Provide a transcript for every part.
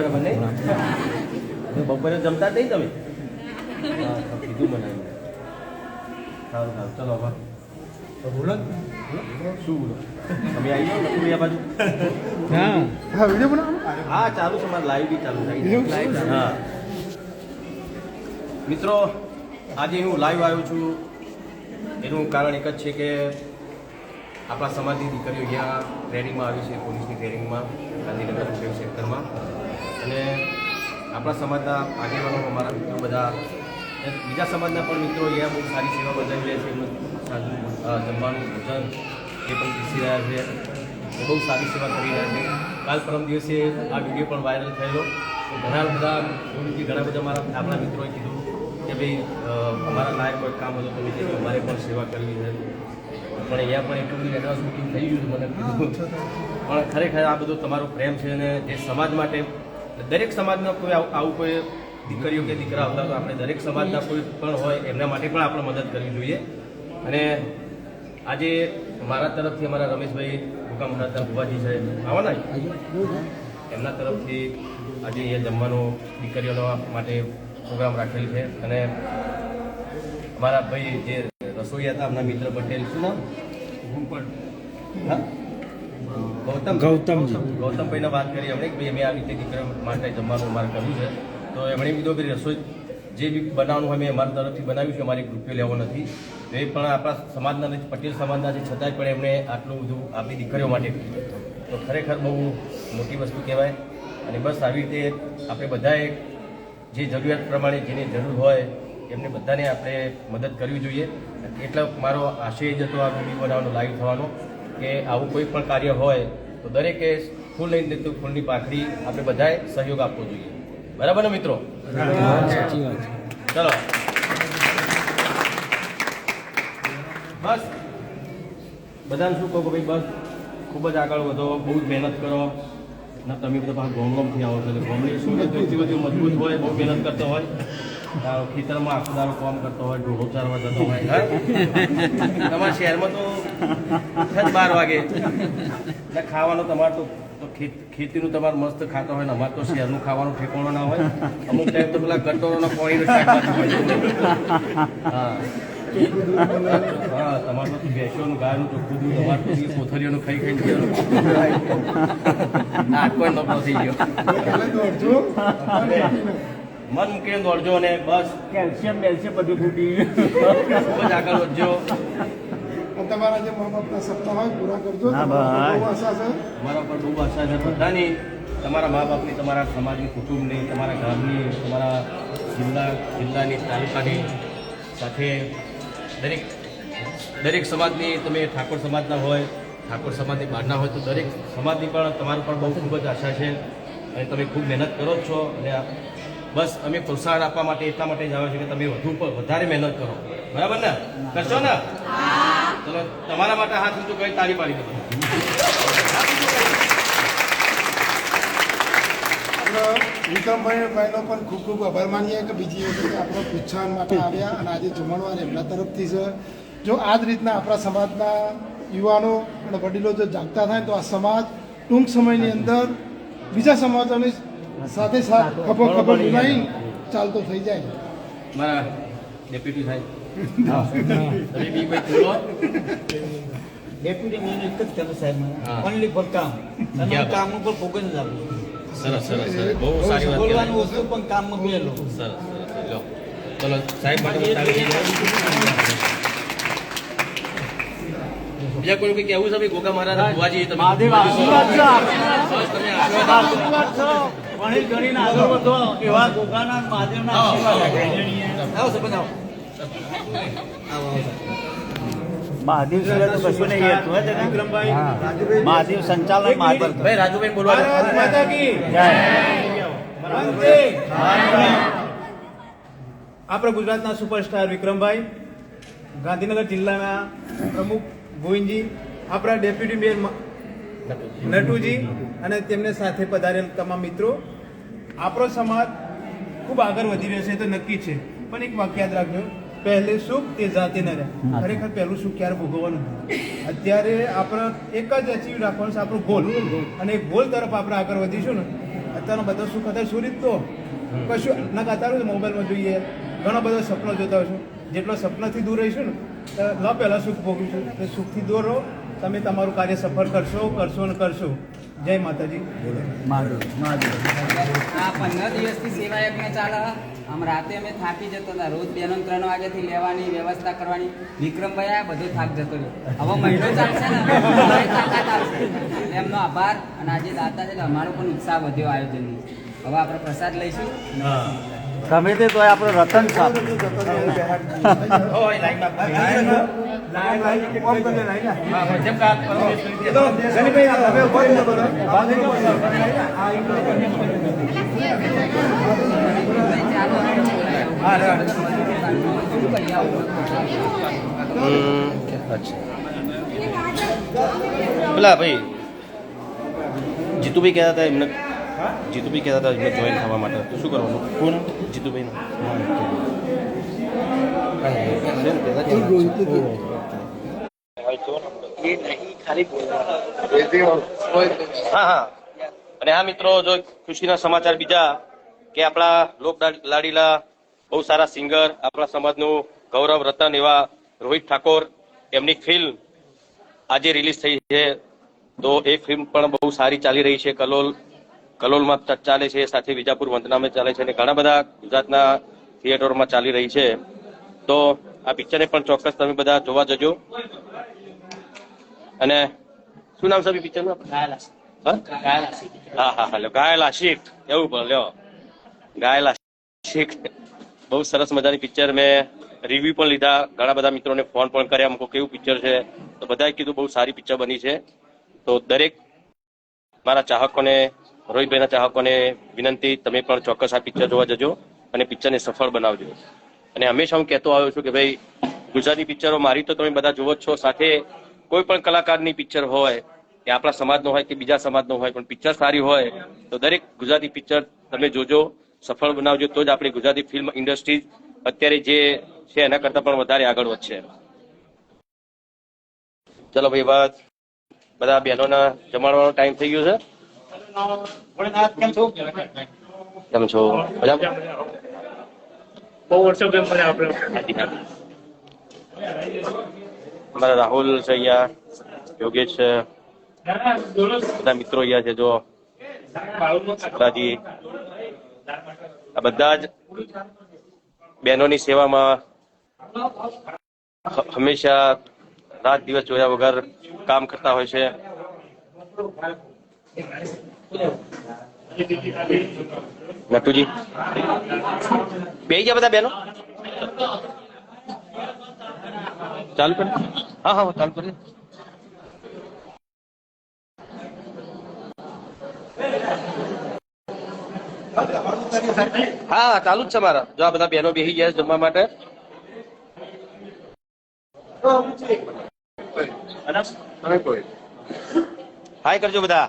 બરાબર નહીં બપોરે જમતા જ નહીં તમે હા કીધું બનાવી સારું સારું ચલો હવે બોલો શું બોલો તમે આવી જાઓ નતું આ બાજુ હા વિડીયો બનાવો હા ચાલુ છે મારે લાઈવ બી ચાલુ થાય હા મિત્રો આજે હું લાઈવ આવ્યો છું એનું કારણ એક જ છે કે આપણા સમાજની દીકરીઓ અહીંયા ટ્રેનિંગમાં આવી છે પોલીસની ટ્રેનિંગમાં ગાંધીનગર ફ્રેમ સેક્ટરમાં અને આપણા સમાજના આગેવાનો અમારા મિત્રો બધા બીજા સમાજના પણ મિત્રો અહીંયા બહુ સારી સેવા બજાવી રહ્યા છે જમવાનું ભોજન એ પણ પીસી રહ્યા છે એ બહુ સારી સેવા કરી રહ્યા છે કાલ પરમ દિવસે આ વિડીયો પણ વાયરલ થયેલો તો ઘણા બધા મારા આપણા મિત્રોએ કીધું કે ભાઈ અમારા લાયક કોઈ કામ હતું તો વિજય અમારે પણ સેવા કરવી છે પણ અહીંયા પણ એટલું બધું એડવાન્સ બુકિંગ થઈ ગયું મને કીધું પણ ખરેખર આ બધું તમારો પ્રેમ છે અને જે સમાજ માટે દરેક સમાજના કોઈ આવું કોઈ દીકરીઓ કે દીકરા આવતા તો આપણે દરેક સમાજના કોઈ પણ હોય એમના માટે પણ આપણે મદદ કરવી જોઈએ અને આજે મારા તરફથી અમારા રમેશભાઈ ભૂકા મહારાજના ભુવાજી છે આવવાના એમના તરફથી આજે અહીંયા જમવાનો દીકરીઓનો માટે પ્રોગ્રામ રાખેલ છે અને અમારા ભાઈ જે રસોઈયા હતા આપણા મિત્ર પટેલ શું નામ ગૌતમભાઈને વાત કરી એમણે ભાઈ અમે આ રીતે દીકરીઓ માટે જમવાનું અમારે કર્યું છે તો એમણે કીધું કે રસોઈ જે બી બનાવવાનું હોય મેં અમારા તરફથી બનાવ્યું છે અમારે રૂપિયો લેવો નથી તો એ પણ આપણા સમાજના નથી પટેલ સમાજના છે છતાંય પણ એમણે આટલું બધું આપણી દીકરીઓ માટે તો ખરેખર બહુ મોટી વસ્તુ કહેવાય અને બસ આવી રીતે આપણે બધાએ જે જરૂરિયાત પ્રમાણે જેની જરૂર હોય એમને બધાને આપણે મદદ કરવી જોઈએ એટલે મારો આશય જ હતો આ વિડીયો બનાવવાનો લાઈવ થવાનો કે આવું કોઈ પણ કાર્ય હોય તો દરેકે ફૂલ લઈને દેતું ફૂલની પાખડી આપણે બધાએ સહયોગ આપવો જોઈએ બરાબર ને મિત્રો ચલો બસ બધાને શું કહો કે ભાઈ બસ ખૂબ જ આગળ વધો બહુ જ મહેનત કરો ના તમે બધા પાછા ગોમગમથી આવો છો ગોમડી શું એટલી બધી મજબૂત હોય બહુ મહેનત કરતો હોય ખેતરમાં આખો દારો કામ કરતો હોય ઢોળો ચારવા જતો હોય તમારા શહેરમાં તો 12 વાગે એટલે ખાવાનું તમારે તો ખેતીનું તમારે મસ્ત ખાતા હોય ને અમારે તો શહેરનું ખાવાનું ઠેકાણું ના હોય અમુક ટાઈમ તો પેલા ગટોરોના પાણીનું શાકભાજી હોય હા તમારું તો ભેંસોનું ગાયનું ચોખ્ખું દૂધ તમારે તો કોથળીઓનું ખાઈ ખાઈને કોઈ નફો થઈ ગયો મન મૂકીને દોડજો અને બસ કેલ્શિયમ બધું ફૂટી ખૂબ જ આગળ વધજો તમારા જે મા બાપના સપના હોય પૂરા કરજો મારા પર બહુ આશા છે બધાની તમારા મા બાપની તમારા સમાજની કુટુંબની તમારા ગામની તમારા જિલ્લાની તાલુકાની સાથે દરેક સમાજની તમે ઠાકોર સમાજના હોય ઠાકોર સમાજની બહારના હોય તો દરેક સમાજની પણ તમારું પણ બહુ ખૂબ જ આશા છે અને તમે ખૂબ મહેનત કરો જ છો અને બસ અમે પ્રોત્સાહન આપવા માટે એટલા માટે જ આવે છે કે તમે વધારે મહેનત કરો બરાબર ને કરશો ને ચલો તમારા માટે હાથ ઊંચું કરી તાળી પાડી દો વિક્રમભાઈનો પણ ખૂબ ખૂબ આભાર માનીએ કે બીજી વખતે આપણે પ્રોત્સાહન માટે આવ્યા અને આજે જમણવાર એમના તરફથી છે જો આ જ રીતના આપણા સમાજના યુવાનો અને વડીલો જો જાગતા થાય તો આ સમાજ ટૂંક સમયની અંદર બીજા સમાજોની સાથે ખભો મિલાવી ચાલતો થઈ જાય મારા ડેપ્યુટી સાહેબ ડેપ્યુટી મેં એક જ કરું સાહેબ ઓનલી ફોર કામ કામ ઉપર ફોકસ જ આપું સરસ બહુ સારી વાત બોલવાનું વસ્તુ પણ કામમાં મેળો સરસ ચલો સાહેબ માટે બીજા કોઈ કઈ કેવું છે ગોગા મહારાજ ભુવાજી તમે એવા ગોગાના મહાદેવના આવો મહાદેવ સિવાય તો કશું નહીં વિક્રમભાઈ મહાદેવ સંચાલન મહાદેવ ભાઈ રાજુભાઈ બોલવા આપણા ગુજરાતના સુપરસ્ટાર વિક્રમભાઈ ગાંધીનગર જિલ્લાના પ્રમુખ ગોવિંદજી આપણા ડેપ્યુટી મેયર નટુજી અને તેમને સાથે પધારેલ તમામ મિત્રો આપણો સમાજ ખૂબ આગળ વધી રહ્યો છે તો નક્કી છે પણ એક વાક્ય યાદ રાખજો પહેલે સુખ તે જાતે ન રહે ખરેખર પહેલું સુખ ક્યારે ભોગવવાનું અત્યારે આપણે એક જ અચીવ રાખવાનું છે આપણું ગોલ અને ગોલ તરફ આપણે આગળ વધીશું ને અત્યારનો બધો સુખ અત્યારે શું રીતનો કશું ના અત્યારે મોબાઈલમાં જોઈએ ઘણા બધા સપનો જોતા હોય છું જેટલો સપનાથી દૂર રહીશું ને તો પહેલાં સુખ ભોગવીશું તો સુખથી દૂર રહો તમે તમારું કાર્ય સફળ કરશો ને કરશો જય માતાજી. આ 15 દિવસથી સેવા યજ્ઞ ચાલે. આમ રાતે અમે થાકી જતા હતા. રોજ 2 ને 3 વાગ્યાથી લેવાની વ્યવસ્થા કરવાની. વિક્રમભાઈ આ બધો થાક જતો રહ્યો. હવે મહિનો ચાલશે ને અમારી તાકાત આવશે. એમનો આભાર. અને આજે દાતા છે એટલે અમારો પણ ઉત્સાહ વધ્યો આયોજનનો. હવે આપણે પ્રસાદ લઈશું. તમે તે તો આપણો રતન સાહેબ પેલા ભાઈ જીતુભાઈ કહેતા હતા એમને જોઈન થવા માટે તો શું કરવાનું? કોણ જીતુભાઈનું? હા હા. અને હા મિત્રો, જો ખુશીના સમાચાર બીજા કે આપણા લોક લાડીલા બહુ સારા સિંગર, આપણા સમાજનું ગૌરવ રતન એવા રોહિત ઠાકોર, એમની ફિલ્મ આજે રિલીઝ થઈ છે. તો એ ફિલ્મ પણ બહુ સારી ચાલી રહી છે. કલોલમાં ચાલે છે, સાથે વિજાપુર વંદનામાં ચાલે છે અને ઘણા બધા ગુજરાતના થિયેટરોમાં ચાલી રહી છે. તો આ પિક્ચરને પણ ચોક્કસ તમે બધા જોવા જજો. અને શું નામ છે પિક્ચરનું? હા હા હા, ગાયેલા શીખ એવું બોલ્યો, ગાયેલા શીખ. બહુ સરસ મજાની પિક્ચર. મેં રિવ્યુ પણ લીધા, ઘણા બધા મિત્રોને ફોન પણ કર્યા, અમુક કેવું પિક્ચર છે, તો બધાએ કીધું બહુ સારી પિક્ચર બની છે. તો દરેક મારા ચાહકોને, રોહિતભાઈના ચાહકોને વિનંતી, તમે પણ ચોક્કસ આ પિક્ચર જોવા જજો અને પિક્ચરને સફળ બનાવજો. અને હંમેશા હું કહેતો આવ્યો છું કે ભાઈ ગુજરાતી પિક્ચરો મારી તો તમે બધા જુઓ જ છો, સાથે કોઈ પણ કલાકારની પિક્ચર હોય કે આપણા સમાજનો હોય કે બીજા સમાજનો હોય, પણ પિક્ચર સારી હોય તો દરેક ગુજરાતી પિક્ચર તમે જોજો, સફળ બનાવજો, તો જ આપણી ગુજરાતી ફિલ્મ ઇન્ડસ્ટ્રી અત્યારે જે છે એના કરતાં પણ વધારે આગળ વધશે. ચલો ભાઈ, વાત બધા બહેનોના જમાડવાનો ટાઈમ થઈ ગયો છે. કેમ છો? મજામાં? બહુ વર્ષો કેમ પડે આપણે. અમારા રાહુલ છે અહીંયા, યોગેશ છે, બધા મિત્રો અહીંયા છે. જો દાદી, આ બધા જ બહેનોની સેવામાં હંમેશા રાત દિવસ જોયા વગર કામ કરતા હોય છે. નટુજી બેહી ગયા બધા બહેનો? ચાલુ કરી? હા હા, ચાલુ કરી. હા, ચાલુ જ છે મારા. જો આ બધા બહેનો બેસી ગયા જમવા માટે. હાય કરજો બધા.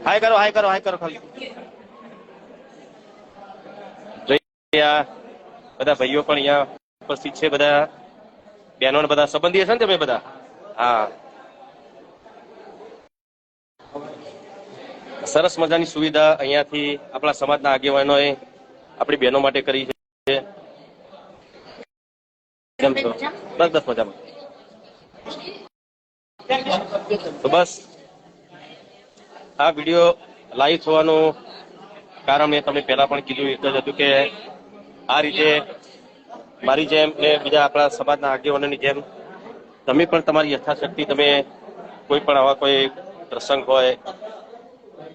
હાય કરો, હાય કરો, હાય કરો. ખાલી બધા ભાઈઓ પણ અહીંયા ઉપસ્થિત છે, બધા બહેનો બધા સંબંધી હશે ને તમે બધા? હા, સરસ મજાની સુવિધા અહીંયાથી આપણા સમાજના આગેવાનોએ આપણી બહેનો માટે કરી છે. કેમ છો? બસ બસ મજામાં. તો બસ આ વિડીયો લાઈવ થવાનું કારણ મેં તમને પહેલા પણ કીધું એક જ હતું કે આ રીતે મારી જેમ ને બીજા આપણા સમાજના આગેવાનોની જેમ તમે પણ તમારી યથાશક્તિ તમે કોઈ પણ આવા કોઈ પ્રસંગ હોય,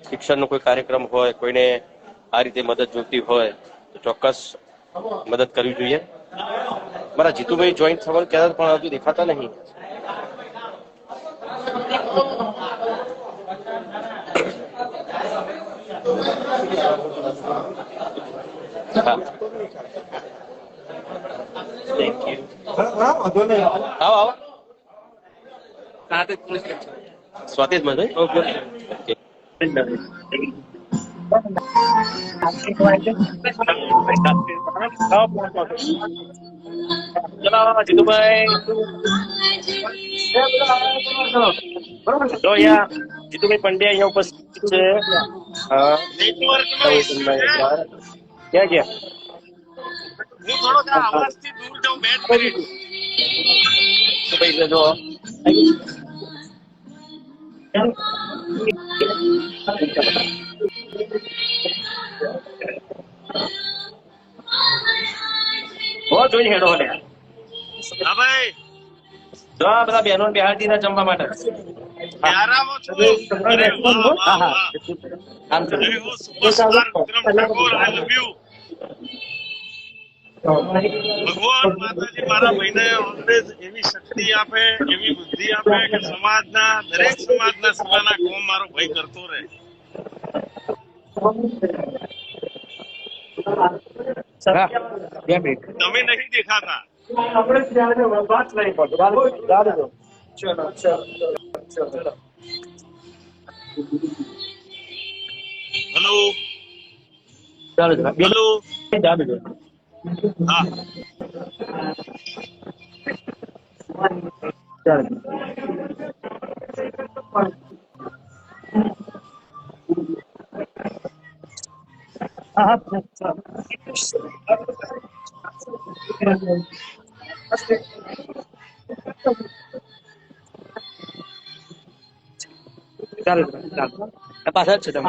શિક્ષણનો કોઈ કાર્યક્રમ હોય, કોઈને આ રીતે મદદ જોઈતી હોય તો ચોક્કસ મદદ કરવી જોઈએ. મારા જીતુભાઈ જોઈન્ટ થવાનું કહેતા પણ હજુ દેખાતા નહીં. આવો આવો. સ્વાતિમાં જોઈ. ઓકે. ચલો જીતુભાઈ, જો અહીંયા જીતુભાઈ પંડ્યા અહીંયા ઉપસ્થિત છે. હા, ક્યાં ગયા? જીતુભાઈ છે, જો જોઈ હેડો હલે. હા ભાઈ, જો આ બધા બહેનો બિહારતી ના જમવા માટે. આરામો છો. અરે વાહ, વાહ, વાહ. આમ છે. અરે ઓ superstar Vikram Thakor, I love you. ભગવાન માતાજી મારા ભાઈને ઓલવેઝ એવી શક્તિ આપે, એવી બુદ્ધિ આપે કે સમાજના દરેક સમાજના સેવાના કામ મારો ભાઈ કરતો રહે. બે મિનિટ. તમે નહીં દેખાતા. Hello, hello. હા, પાછળ જ છે તમે.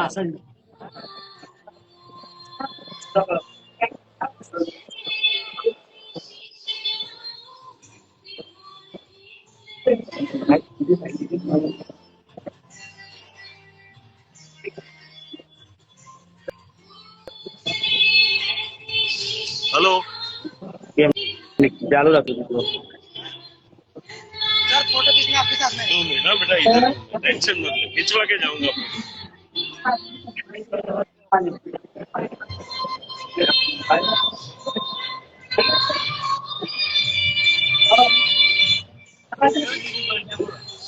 હેલો. ચાલુ રાખજો. दो मिनट हाँ बेटा, इधर टेंशन मत ले, खिंचवा के जाऊंगा. बस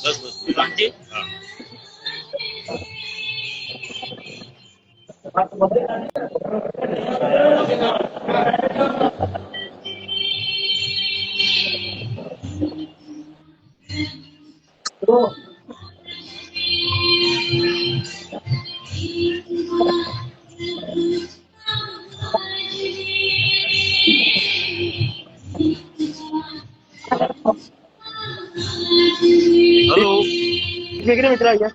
बस हाँ. हेलो. किती मित्र आहे?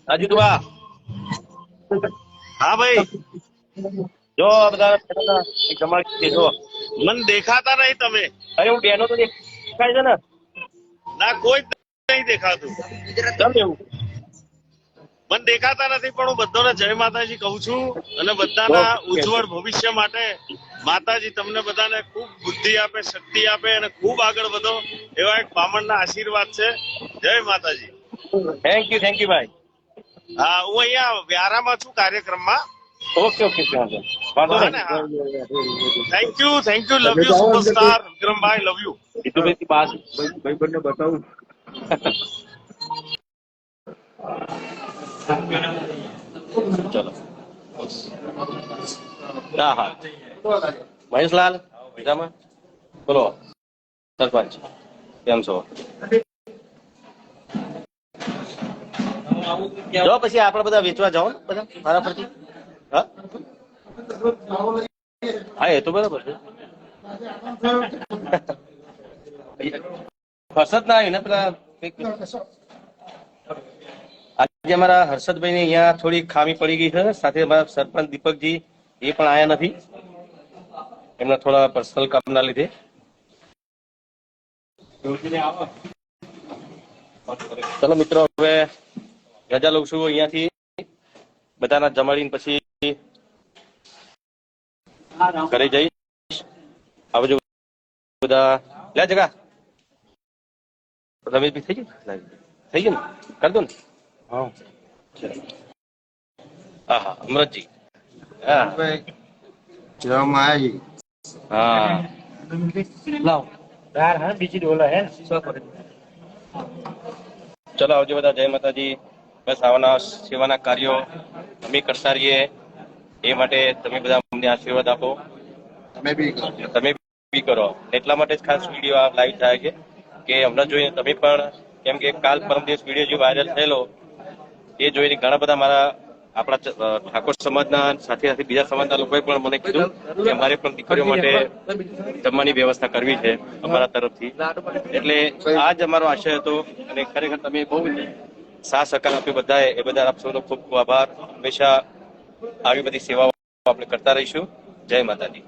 राजू दुआ. हाँ भाई, જો આ બધા જમાડી દેજો. मन देखाता नहीं तमे. અરે હું બેનો તો દેખાય છે ને. ના કોઈ જ નહીં દેખાતું. કેમ એવું? મન દેખાતા નથી, પણ હું બધાને જય માતાજી કહું છું અને બધાના ઉજ્જવળ ભવિષ્ય માટે માતાજી તમને બધાને ખૂબ બુદ્ધિ આપે, શક્તિ આપે અને ખૂબ આગળ વધો એવા એક બામણના આશીર્વાદ છે. જય માતાજી. થેન્ક યુ ભાઈ. હા, હું અહીંયા વ્યારામાં છું કાર્યક્રમમાં. ઓકે વાંધો હા ને, હા. Thank you love you superstar Vikrambhai, love you. Jitubhai બાદ ભાઈ બંને બતાવું. ચલો. હા મહેશલાલ મજામાં? બોલો સરપંચ, કેમ છો? જો પછી આપણે બધા વેચવા જાઓ ને બધા મારા પરથી. હા એ તો બરાબર છે. હર્ષદ ના આવ્યું ને પેલા આજે અમારા હર્ષદભાઈ ને અહીંયા થોડી ખામી પડી ગઈ છે. સાથે અમારા સરપંચ દીપકજી એ પણ આયા નથી, એમના થોડા પર્સનલ કામના લીધે. ચલો મિત્રો, હવે રજા લઉં છું અહીંયાથી. બધાના જમાડીને પછી ઘરે જઈશ. આવજો બધા. લે જગા રમેશભાઈ થઈ ગયું ને? કરી દો ને. હા. હા હા અમરતજી હા હા બીજી ડોલા હે ચલો આવજો બધા, જય માતાજી. બસ આવાના સેવાના કાર્યો અમે કરતા રહીએ એ માટે તમે બધા અમને આશીર્વાદ આપો, તમે બી કરો. એટલા માટે જ ખાસ વિડીયો આ લાઈવ થાય છે કે હમણાં જોઈને તમે પણ, કેમ કે કાલ પરમ દિવસ વિડીયો જે વાયરલ થયેલો એ જોઈને ઘણા બધા મારા આપણા ઠાકોર સમાજના સાથે સાથે બીજા સમાજના લોકોએ પણ મને કીધું કે અમારે પણ દીકરીઓ માટે જમવાની વ્યવસ્થા કરવી છે અમારા તરફથી. એટલે આ જ અમારો આશય હતો અને ખરેખર તમે બહુ સાથ સહકાર આપ્યો બધાએ, એ બધા આપ સૌનો ખૂબ ખૂબ આભાર. હંમેશા આવી બધી સેવાઓ આપણે કરતા રહીશું. જય માતાજી.